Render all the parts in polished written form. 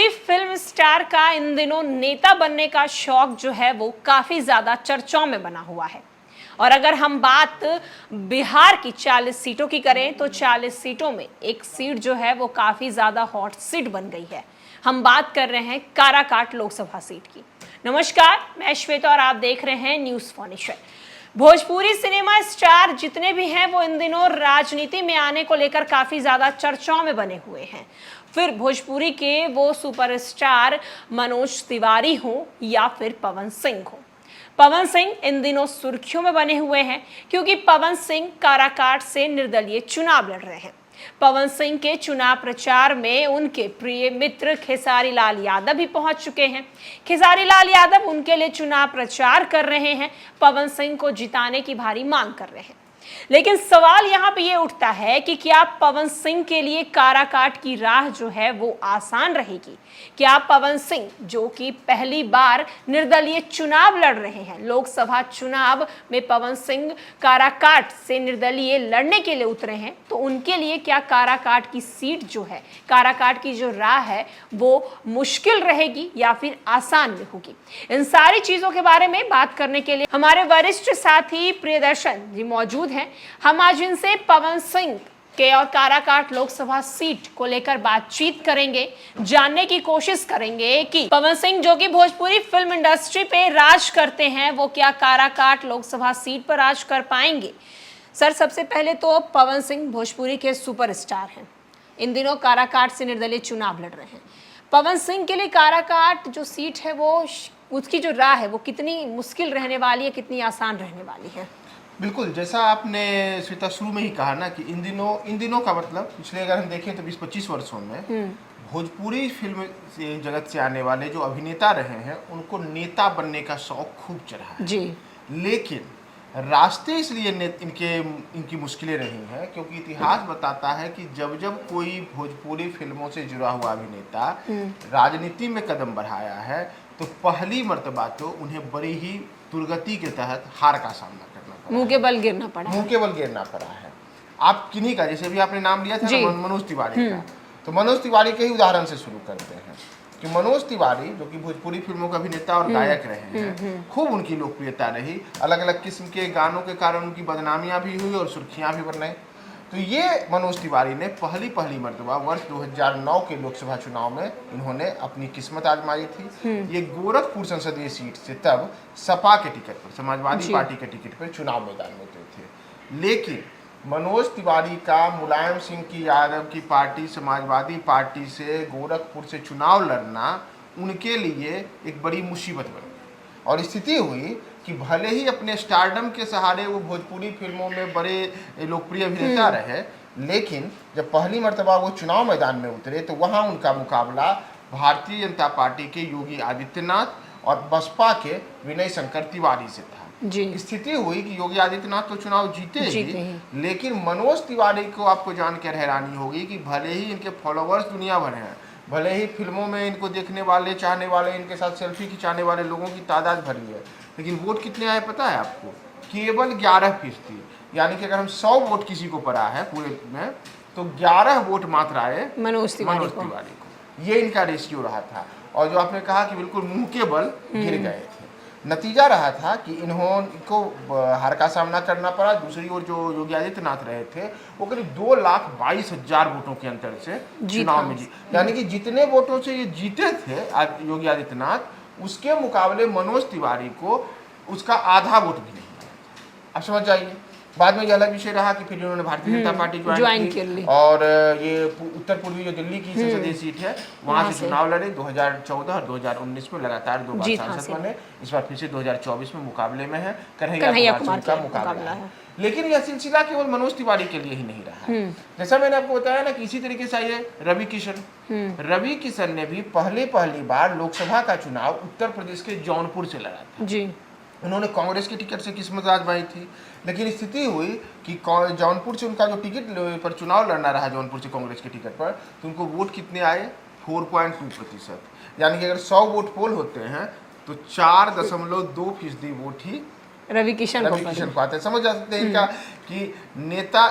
Bhojpuri film star का इन दिनों नेता बनने का शौक जो है वो काफी ज्यादा चर्चाओं में बना हुआ है। और अगर हम बात बिहार की 40 सीटों की करें तो 40 सीटों में एक सीट जो है वो काफी ज्यादा हॉट सीट बन गई है। हम बात कर रहे हैं काराकाट लोकसभा सीट की। नमस्कार, मैं श्वेता और आप देख रहे हैं news for. Bhojpuri cinema star जितने भी हैं वो इन दिनों राजनीति में आने को लेकर काफी ज्यादा चर्चाओं में बने हुए हैं। फिर भोजपुरी के वो सुपरस्टार मनोज तिवारी हो या फिर पवन सिंह हो। पवन सिंह इन दिनों सुर्खियों में बने हुए हैं क्योंकि पवन सिंह काराकाट से निर्दलीय चुनाव लड़ रहे हैं। पवन सिंह के चुनाव प्रचार में उनके प्रिय मित्र खेसारी लाल यादव भी पहुंच चुके हैं। खेसारी लाल यादव उनके लिए चुनाव प्रचार कर रहे हैं, पवन सिंह को जिताने की भारी मांग कर रहे हैं। लेकिन सवाल यहाँ पे ये उठता है कि क्या पवन सिंह के लिए काराकाट की राह जो है वो आसान रहेगी? क्या पवन सिंह जो कि पहली बार निर्दलीय चुनाव लड़ रहे हैं, लोकसभा चुनाव में पवन सिंह काराकाट से निर्दलीय लड़ने के लिए उतरे हैं, तो उनके लिए क्या काराकाट की सीट जो है, काराकाट की जो राह है वो मुश्किल रहेगी या फिर आसान में होगी? इन सारी चीजों के बारे में बात करने के लिए हमारे वरिष्ठ साथी प्रियदर्शन जी मौजूद हैं। हम आज इनसे पवन सिंह के और काराकाट लोकसभा सीट को लेकर बातचीत करेंगे, जानने की कोशिश करेंगे कि पवन सिंह जो कि भोजपुरी फिल्म इंडस्ट्री पे राज करते हैं वो क्या काराकाट लोकसभा सीट पर राज कर पाएंगे। सर, सबसे पहले तो पवन सिंह भोजपुरी के सुपरस्टार हैं, इन दिनों काराकाट से निर्दलीय चुनाव लड़ रहे हैं। पवन सिंह के लिए काराकाट जो सीट है वो उसकी जो राह है वो कितनी मुश्किल रहने वाली है, कितनी आसान रहने वाली है? बिल्कुल, जैसा आपने श्वेता शुरू में ही कहा ना कि इन दिनों का मतलब पिछले अगर हम देखें तो 20-25 वर्षों में भोजपुरी फिल्म जगत से आने वाले जो अभिनेता रहे हैं उनको नेता बनने का शौक खूब चढ़ा है जी। लेकिन रास्ते इसलिए इनकी मुश्किलें रही हैं क्योंकि इतिहास बताता है कि जब जब कोई भोजपुरी फिल्मों से जुड़ा हुआ अभिनेता राजनीति में कदम बढ़ाया है तो पहली मर्तबा तो उन्हें बड़ी ही दुर्गति के तहत हार का सामना करना पड़ा, मुंह के बल गिरना पड़ा है। आप किन्हीं का, जैसे भी आपने नाम लिया था ना, मनोज तिवारी का, तो मनोज तिवारी के ही उदाहरण से शुरू करते हैं कि मनोज तिवारी जो कि भोजपुरी फिल्मों का अभिनेता और गायक रहे हैं, खूब उनकी लोकप्रियता रही, अलग अलग किस्म के गानों के कारण उनकी बदनामियां भी हुई और सुर्खियां भी बनाई। तो ये मनोज तिवारी ने पहली मर्तबा वर्ष 2009 के लोकसभा चुनाव में इन्होंने अपनी किस्मत आजमाई थी। ये गोरखपुर संसदीय सीट से तब सपा के टिकट पर, समाजवादी पार्टी के टिकट पर चुनाव मैदान में उतरे थे। लेकिन मनोज तिवारी का मुलायम सिंह की यादव की पार्टी समाजवादी पार्टी से गोरखपुर से चुनाव लड़ना उनके लिए एक बड़ी मुसीबत बन गई और स्थिति हुई कि भले ही अपने स्टारडम के सहारे वो भोजपुरी फिल्मों में बड़े लोकप्रिय अभिनेता रहे, लेकिन जब पहली मर्तबा वो चुनाव मैदान में उतरे तो वहाँ उनका मुकाबला भारतीय जनता पार्टी के योगी आदित्यनाथ और बसपा के विनय शंकर तिवारी से था जी। स्थिति हुई कि योगी आदित्यनाथ तो चुनाव जीते ही, लेकिन मनोज तिवारी को आपको जानकर हैरानी होगी कि भले ही इनके फॉलोअर्स दुनिया भर हैं, भले ही फिल्मों में इनको देखने वाले, चाहने वाले, इनके साथ सेल्फी खिंचाने वाले लोगों की तादाद भरी है, लेकिन वोट कितने आए पता है आपको? केवल 11%। यानी कि अगर हम 100 वोट किसी को पड़ा है पूरे में तो 11 वोट मात्र आए मनोज तिवारी को। ये इनका रेशियो रहा था। और जो आपने कहा कि बिल्कुल मुंह के बल गिर गए थे, नतीजा रहा था कि इनको हार का सामना करना पड़ा। दूसरी ओर जो योगी आदित्यनाथ रहे थे वो करीब 2,22,000 वोटों के अंतर से चुनाव में जीते। यानी कि जितने वोटों से ये जीते थे योगी आदित्यनाथ, उसके मुकाबले मनोज तिवारी को उसका आधा वोट भी नहीं है। अब समझ जाइए। बाद में ये अलग विषय रहा कि फिर इन्होंने भारतीय जनता पार्टी ज्वाइन की और ये उत्तर पूर्वी जो दिल्ली की संसदीय सीट है वहां से चुनाव लड़े। 2014 और 2019 में लगातार 2 बार सांसद बने। इस बार फिर से 2024 में मुकाबले में है, कन्हैया कुमार का मुकाबला है। लेकिन यह सिलसिला केवल मनोज तिवारी के लिए ही नहीं रहा। जैसा मैंने आपको बताया ना कि इसी तरीके से ये रवि किशन ने भी पहली बार लोकसभा का चुनाव उत्तर प्रदेश के जौनपुर से लड़ा था जी। उन्होंने कांग्रेस के टिकट से किस्मत आजमाई थी, लेकिन स्थिति हुई कि जौनपुर से उनका जो टिकट पर चुनाव लड़ना रहा, जौनपुर से कांग्रेस के टिकट पर, तो उनको वोट कितने आए? 4.2%। यानी कि अगर 100 वोट पोल होते हैं तो 4.2% वोट ही रवि किशन को आते हैं। समझ जा सकते हैं इनका कि नेता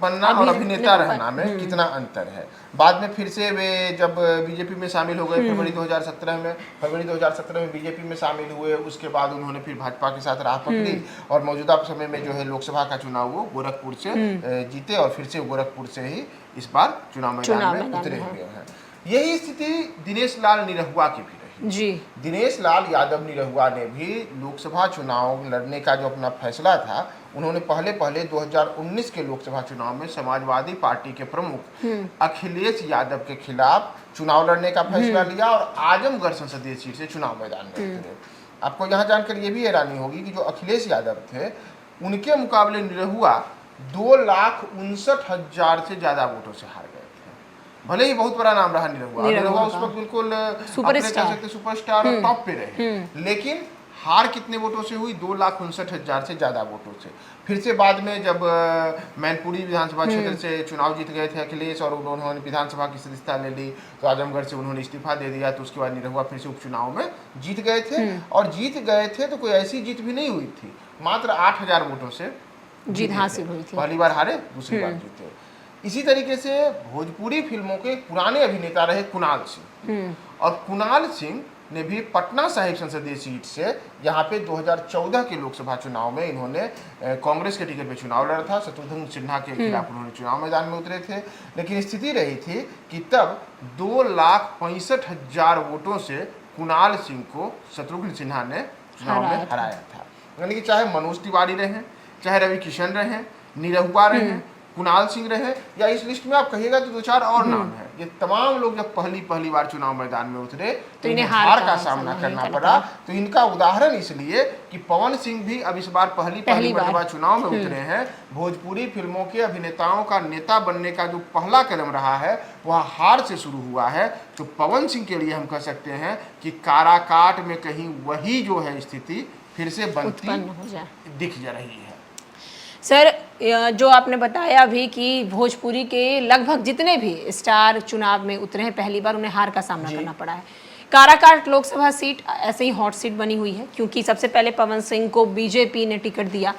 बनना और अभिनेता रहना में कितना अंतर है। बाद में फिर से वे जब बीजेपी में शामिल हो गए फरवरी 2017 में बीजेपी में शामिल हुए, उसके बाद उन्होंने फिर भाजपा के साथ राह पकड़ी और मौजूदा समय में जो है लोकसभा का चुनाव वो गोरखपुर से जीते और फिर से गोरखपुर से ही इस बार चुनाव मैदान में उतरे हुए हैं। यही स्थिति दिनेश लाल निरहुआ की भी रही जी। दिनेश लाल यादव निरहुआ ने भी लोकसभा चुनाव लड़ने का जो अपना फैसला था, उन्होंने पहले 2019 के लोकसभा चुनाव में समाजवादी पार्टी के प्रमुख अखिलेश यादव के खिलाफ चुनाव लड़ने का फैसला लिया और आजमगढ़ संसदीय सीट से चुनाव मैदान में उतरे। आपको यहाँ जानकर ये भी हैरानी होगी कि जो अखिलेश यादव थे, उनके मुकाबले निरहुआ 2,59,000 से ज्यादा वोटों से हार गए थे। भले ही बहुत बड़ा नाम रहा निरहुआ उस वक्त बिल्कुल सुपरस्टार और टॉप पे रहे, लेकिन हार कितने वोटों से हुई? 2,59,000 से ज्यादा वोटों से। फिर से बाद में जब मैनपुरी विधानसभा क्षेत्र से चुनाव जीत गए थे अखिलेश और उन्होंने विधानसभा की सदस्यता ले ली, तो आजमगढ़ से उन्होंने इस्तीफा दे दिया, तो उसके बाद निरहुआ फिर से उपचुनाव में जीत गए थे। और जीत गए थे तो कोई ऐसी जीत भी नहीं हुई थी, मात्र 8,000 वोटों से जीत हासिल हुई थी। पहली बार हारे, दूसरी बार जीते। इसी तरीके से भोजपुरी फिल्मों के पुराने अभिनेता रहे कुणाल सिंह, और कुणाल सिंह ने भी पटना साहिब संसदीय सीट से यहाँ पे 2014 के लोकसभा चुनाव में इन्होंने कांग्रेस के टिकट पे चुनाव लड़ा था। शत्रुघ्न सिन्हा के खिलाफ उन्होंने चुनाव मैदान में उतरे थे, लेकिन स्थिति रही थी कि तब 2,65,000 वोटों से कुणाल सिंह को शत्रुघ्न सिन्हा ने चुनाव में हराया था। यानी कि चाहे मनोज तिवारी रहे, चाहे रवि किशन रहे, निरहुआ रहे, कुणाल सिंह रहे, या इस लिस्ट में आप कहिएगा तो 2-4 और नाम है, ये तमाम लोग जब पहली बार चुनाव मैदान में उतरे तो इन्हें हार का सामना करना पड़ा। तो इनका उदाहरण इसलिए कि पवन सिंह भी अब इस बार पहली बार चुनाव में उतरे हैं। भोजपुरी फिल्मों के अभिनेताओं का नेता बनने का जो पहला कदम रहा है वह हार से शुरू हुआ है। तो पवन सिंह के लिए हम कह सकते हैं कि काराकाट में कहीं वही जो है स्थिति फिर से बनती दिख जा रही है। सर, जो आपने बताया अभी कि भोजपुरी के लगभग जितने भी स्टार चुनाव में उतरे हैं पहली बार, उन्हें हार का सामना करना पड़ा है। काराकाट लोकसभा सीट ऐसे ही हॉट सीट बनी हुई है, क्योंकि सबसे पहले पवन सिंह को बीजेपी ने टिकट दिया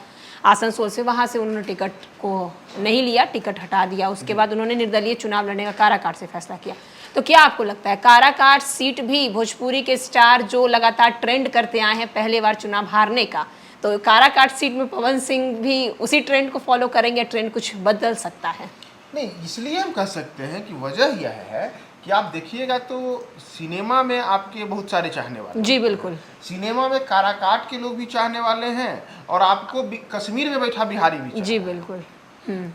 आसनसोल से, वहां से उन्होंने टिकट को नहीं लिया, टिकट हटा दिया। उसके बाद उन्होंने निर्दलीय चुनाव लड़ने का काराकाट से फैसला किया। तो क्या आपको लगता है काराकाट सीट भी भोजपुरी के स्टार जो लगातार ट्रेंड करते आए हैं पहले बार चुनाव हारने का, तो काराकाट सीट में पवन सिंह भी उसी ट्रेंड को फॉलो करेंगे, ट्रेंड कुछ बदल सकता है? नहीं, इसलिए हम कह सकते हैं कि वजह यह है कि आप देखिएगा तो सिनेमा में आपके बहुत सारे चाहने वाले, जी बिल्कुल, सिनेमा में काराकाट के लोग भी चाहने वाले हैं और आपको कश्मीर में बैठा बिहारी भी, जी बिल्कुल।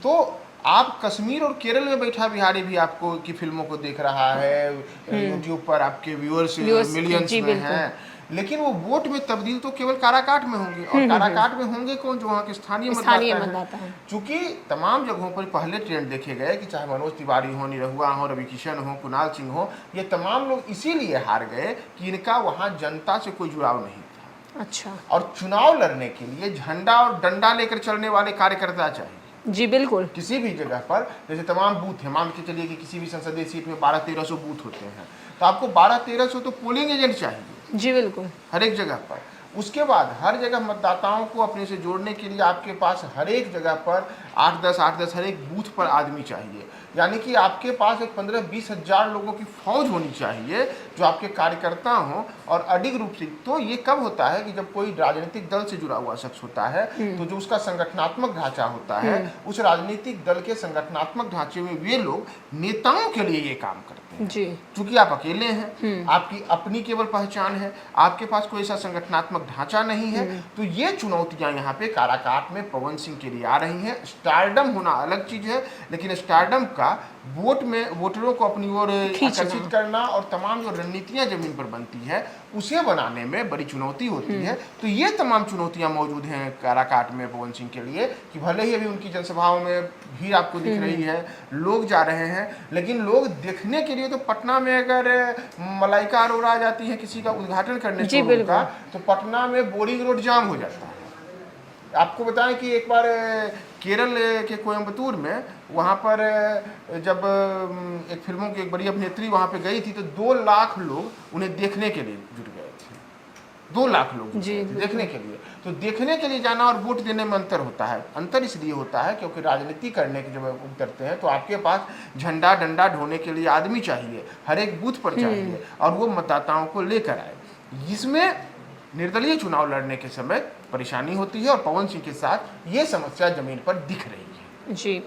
तो आप कश्मीर और केरल में बैठा बिहारी भी आपको की फिल्मों को देख रहा है, यूट्यूब पर आपके व्यूअर्स मिलियंस में हैं, लेकिन वो वोट में तब्दील तो केवल काराकाट में होंगे। और काराकाट में होंगे कौन? जो वहाँ के स्थानीय मतदाता हैं। चूंकि तमाम जगहों पर पहले ट्रेंड देखे गए कि चाहे मनोज तिवारी हो, निरहुआ हो, रवि किशन हो, कुणाल सिंह हो, ये तमाम लोग इसीलिए हार गए कि इनका वहाँ जनता से कोई जुड़ाव नहीं था। अच्छा। और चुनाव लड़ने के लिए झंडा और डंडा लेकर चलने वाले कार्यकर्ता चाहिए, जी बिल्कुल। किसी भी जगह पर जैसे तमाम बूथ है, मान के चलिए कि किसी भी संसदीय सीट में 1200-1300 बूथ होते हैं, तो आपको 1200-1300 तो पोलिंग एजेंट चाहिए, जी बिल्कुल, हर एक जगह पर। उसके बाद हर जगह मतदाताओं को अपने से जोड़ने के लिए आपके पास हर एक जगह पर 8-10 हर एक बूथ पर आदमी चाहिए। यानी कि आपके पास एक 15-20 हज़ार लोगों की फौज होनी चाहिए जो आपके कार्यकर्ता हों और अडिग रूप से। तो ये कब होता है कि जब कोई राजनीतिक दल से जुड़ा हुआ शख्स होता है तो जो उसका संगठनात्मक ढांचा होता है, उस राजनीतिक दल के संगठनात्मक ढांचे में वे लोग नेताओं के लिए ये काम करते हैं, जी। चूंकि आप अकेले हैं, आपकी अपनी केवल पहचान है, आपके पास कोई ऐसा संगठनात्मक ढांचा नहीं है, तो ये चुनौतियां यहाँ पे काराकाट में पवन सिंह के लिए आ रही हैं। स्टारडम होना अलग चीज है, लेकिन स्टारडम का वोट में वोटरों को अपनी ओर आकर्षित करना और तमाम जो रणनीतियां जमीन पर बनती है उसे बनाने में बड़ी चुनौती होती है। तो ये तमाम चुनौतियां मौजूद हैं काराकाट में पवन सिंह के लिए कि भले ही अभी उनकी जनसभाओं में भीड़ आपको दिख रही है, लोग जा रहे हैं, लेकिन लोग देखने के लिए तो पटना में अगर मलाइका अरोड़ा जाती है किसी का उद्घाटन करने का, तो पटना में बोरिंग रोड जाम हो जाता है। आपको बताएं कि एक बार केरल के कोयम्बतूर में वहाँ पर जब एक फिल्मों की एक बड़ी अभिनेत्री वहाँ पे गई थी तो 2 लाख लोग उन्हें देखने के लिए जुट गए थे। 2 लाख लोग जी, जुटे थे देखने के लिए। तो देखने के लिए जाना और वोट देने में अंतर होता है। अंतर इसलिए होता है क्योंकि राजनीति करने के जब उतरते हैं तो आपके पास झंडा डंडा ढोने के लिए आदमी चाहिए, हर एक बूथ पर चाहिए, और वो मतदाताओं को लेकर आए। इसमें निर्दलीय चुनाव लड़ने के समय परेशानी होती है, और पवन सिंह के साथ ये समस्या जमीन पर दिख रही है। जी,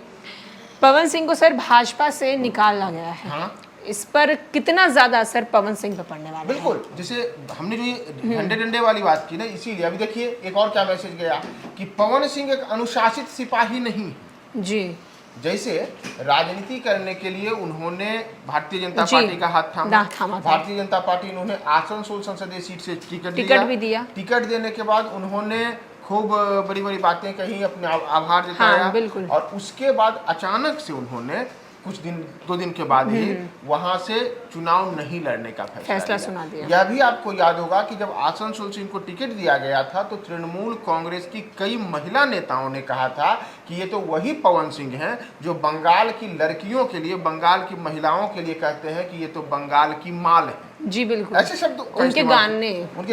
पवन सिंह को सर भाजपा से निकाला गया है। हाँ, इस पर कितना ज्यादा असर पवन सिंह पर पड़ने वाला है? बिल्कुल। जैसे हमने जो ये झंडे डंडे वाली बात की ना, इसीलिए अभी देखिए एक और क्या मैसेज गया कि पवन सिंह एक अनुशासित सिपाही नहीं है। जी, जैसे राजनीति करने के लिए उन्होंने भारतीय जनता जी, पार्टी का हाथ थामा। थामा था। भारतीय जनता पार्टी उन्होंने आसनसोल संसदीय सीट से टिकट भी दिया। टिकट देने के बाद उन्होंने खूब बड़ी बड़ी बातें कही, अपने आभार जताया। हाँ, बिल्कुल। और उसके बाद अचानक से उन्होंने कुछ दिन 2 दिन के बाद ही वहां से चुनाव नहीं लड़ने का फैसला सुना दिया। यह भी आपको याद होगा कि जब आसनसोल से इनको टिकट दिया गया था तो तृणमूल कांग्रेस की कई महिला नेताओं ने कहा था कि ये तो वही पवन सिंह हैं जो बंगाल की लड़कियों के लिए, बंगाल की महिलाओं के लिए कहते हैं कि ये तो बंगाल की माल है। जी बिल्कुल, ऐसे शब्द उनके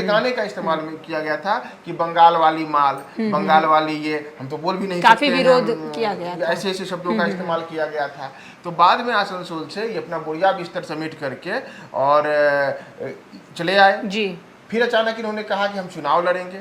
गाने का इस्तेमाल किया गया था कि बंगाल वाली माल, बंगाल वाली ये, हम तो बोल भी नहीं काफी सकते, विरोध किया गया था। ऐसे ऐसे शब्दों का इस्तेमाल किया गया था। तो बाद में आसनसोल से ये अपना बोरिया बिस्तर समेट करके और चले आए। जी, फिर अचानक इन्होंने कहा कि हम चुनाव लड़ेंगे।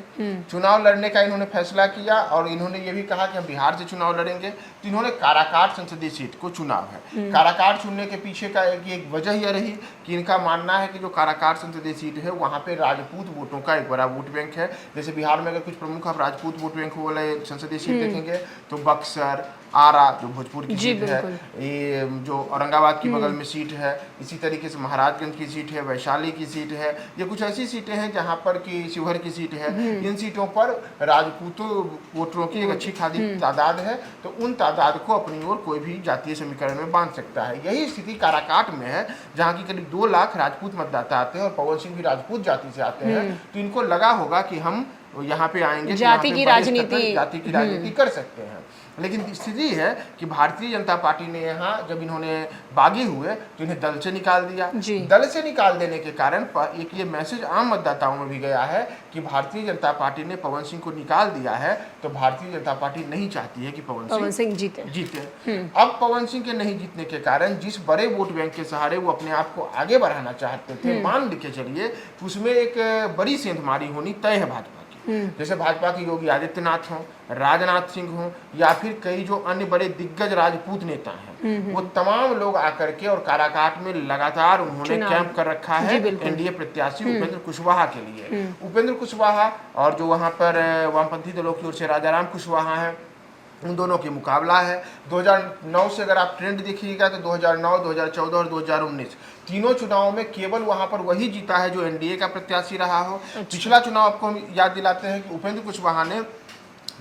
चुनाव लड़ने का इन्होंने फैसला किया, और इन्होंने ये भी कहा कि हम बिहार से चुनाव लड़ेंगे। तो इन्होंने काराकाट संसदीय सीट को चुनाव है। काराकाट चुनने के पीछे का एक वजह यह रही कि इनका मानना है कि जो काराकाट संसदीय सीट है वहाँ पे राजपूत वोटों का एक बड़ा वोट बैंक है। जैसे बिहार में अगर कुछ प्रमुख आप राजपूत वोट बैंक वाले संसदीय सीट देखेंगे तो बक्सर, आरा जो भोजपुर की सीट है, ये जो औरंगाबाद की बगल में सीट है, इसी तरीके से महाराजगंज की सीट है, वैशाली की सीट है, ये कुछ ऐसी सीटें हैं जहाँ पर कि शिवहर की सीट है। इन सीटों पर राजपूतों वोटरों की एक अच्छी खासी तादाद है, तो उन तादाद को अपनी ओर कोई भी जातीय समीकरण में बांध सकता है। यही स्थिति काराकाट में है, जहाँ की करीब 2 लाख राजपूत मतदाता आते हैं और पवन सिंह भी राजपूत जाति से आते हैं। तो इनको लगा होगा कि हम यहाँ पे आएंगे, जाति की राजनीति कर सकते हैं। लेकिन स्थिति है कि भारतीय जनता पार्टी ने यहाँ जब इन्होंने बागी हुए तो इन्हें दल से निकाल दिया। दल से निकाल देने के कारण एक ये मैसेज आम मतदाताओं में भी गया है कि भारतीय जनता पार्टी ने पवन सिंह को निकाल दिया है, तो भारतीय जनता पार्टी नहीं चाहती है कि पवन सिंह जीते। अब पवन सिंह के नहीं जीतने के कारण जिस बड़े वोट बैंक के सहारे वो अपने आप को आगे बढ़ाना चाहते थे, मान के चलिए उसमें एक बड़ी सेंधमारी होनी तय है भाजपा। जैसे भाजपा के योगी आदित्यनाथ हों, राजनाथ सिंह हों, या फिर कई जो अन्य बड़े दिग्गज राजपूत नेता हैं, वो तमाम लोग आकर के और काराकाट में लगातार उन्होंने कैंप कर रखा है एनडीए प्रत्याशी उपेंद्र कुशवाहा के लिए। उपेंद्र कुशवाहा और जो वहाँ पर वामपंथी दलों की ओर से राजाराम कुशवाहा है, उन दोनों की मुकाबला है। 2009 से अगर आप ट्रेंड देखिएगा तो 2009, 2014 और 2019 तीनों चुनावों में केवल वहां पर वही जीता है जो एनडीए का प्रत्याशी रहा हो। पिछला चुनाव आपको हम याद दिलाते हैं कि उपेंद्र कुशवाहा ने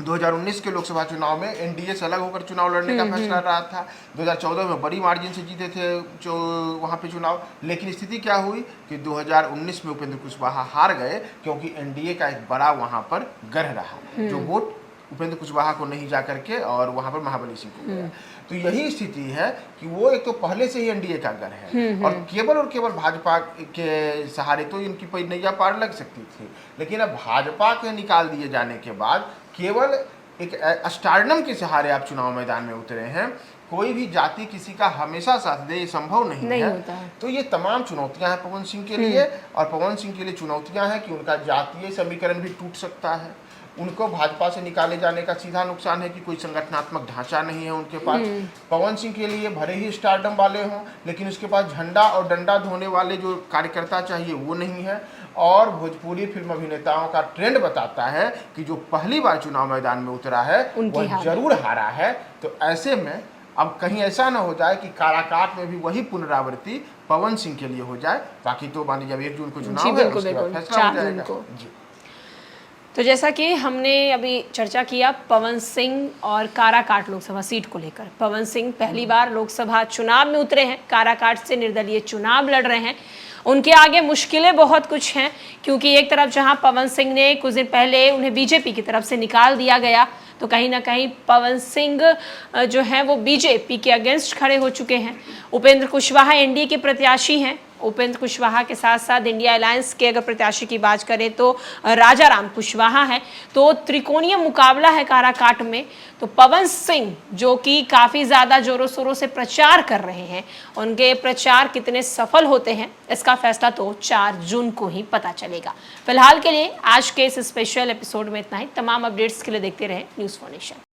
2019 के लोकसभा चुनाव में एनडीए से अलग होकर चुनाव लड़ने का फैसला रहा था। 2014 में बड़ी मार्जिन से जीते थे जो वहाँ पे चुनाव, लेकिन स्थिति क्या हुई कि 2019 में उपेंद्र कुशवाहा हार गए क्योंकि एनडीए का एक बड़ा वहाँ पर गढ़ रहा, जो वोट उपेंद्र कुशवाहा को नहीं जा करके और वहाँ पर महाबली सिंह को गया। तो यही स्थिति है कि वो एक तो पहले से ही एनडीए का गढ़ है और केवल भाजपा के सहारे तो इनकी कोई नैया पार लग सकती थी, लेकिन अब भाजपा के निकाल दिए जाने के बाद केवल एक स्टारडम के सहारे आप चुनाव मैदान में उतरे हैं। कोई भी जाति किसी का हमेशा साथ दे, ये संभव नहीं है। तो ये तमाम चुनौतियां हैं पवन सिंह के लिए, और पवन सिंह के लिए चुनौतियां हैं कि उनका जातीय समीकरण भी टूट सकता है। उनको भाजपा से निकाले जाने का सीधा नुकसान है कि कोई संगठनात्मक ढांचा नहीं है उनके पास। पवन सिंह के लिए भले ही स्टारडम वाले हों, लेकिन उसके पास झंडा और डंडा धोने वाले जो कार्यकर्ता चाहिए वो नहीं है। और भोजपुरी फिल्म अभिनेताओं का ट्रेंड बताता है कि जो पहली बार चुनाव मैदान में उतरा है वह जरूर हारा है। तो ऐसे में अब कहीं ऐसा ना हो जाए कि काराकाट में भी वही पुनरावृत्ति पवन सिंह के लिए हो जाए। बाकी तो मान लीजिए 1 जून को चुनाव है, उसके बाद फैसला हो जाएगा। तो जैसा कि हमने अभी चर्चा किया पवन सिंह और काराकाट लोकसभा सीट को लेकर, पवन सिंह पहली बार लोकसभा चुनाव में उतरे हैं, काराकाट से निर्दलीय चुनाव लड़ रहे हैं। उनके आगे मुश्किलें बहुत कुछ हैं, क्योंकि एक तरफ जहां पवन सिंह ने कुछ दिन पहले उन्हें बीजेपी की तरफ से निकाल दिया गया, तो कहीं ना कहीं पवन सिंह जो है वो बीजेपी के अगेंस्ट खड़े हो चुके हैं। उपेंद्र कुशवाहा एनडीए के प्रत्याशी हैं, उपेंद्र कुशवाहा के साथ साथ इंडिया अलायंस के अगर प्रत्याशी की बात करें तो राजा राम कुशवाहा है। तो त्रिकोणीय मुकाबला है काराकाट में। तो पवन सिंह जो कि काफ़ी ज़्यादा जोरों शोरों से प्रचार कर रहे हैं, उनके प्रचार कितने सफल होते हैं इसका फैसला तो 4 जून को ही पता चलेगा। फिलहाल के लिए आज के इस स्पेशल एपिसोड में इतना ही। तमाम अपडेट्स के लिए देखते रहे न्यूज़4 नेशन।